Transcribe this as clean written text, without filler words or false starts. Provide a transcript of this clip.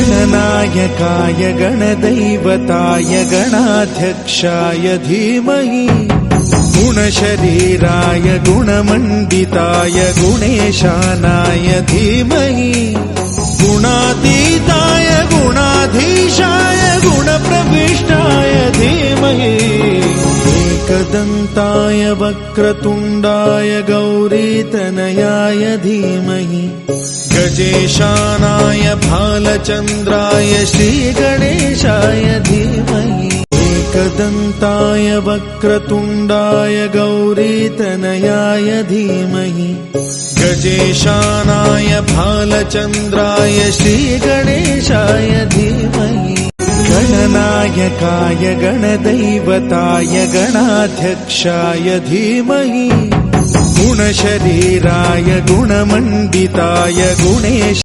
गणनायकाय गणदैवताय गणाध्यक्षाय धीमहि गुणशरीराय गुणमण्डिताय गुणेशानाय धीमहि गुणातीताय गुणाधीशाय गुणप्रविष्टाय धीमहि एकदन्ताय वक्रतुण्डाय गौरीतनयाय धीमहि गजेशानाय भालचन्द्राय श्रीगणेशाय धीमहि एकदन्ताय वक्रतुण्डाय गौरीतनयाय धीमहि गजेशानाय भालचन्द्राय श्रीगणेशाय धीमहि गणनायकाय गणदैवताय गणाध्यक्षाय धीमहि गुणशरीराय गुणमण्डिताय गुणेश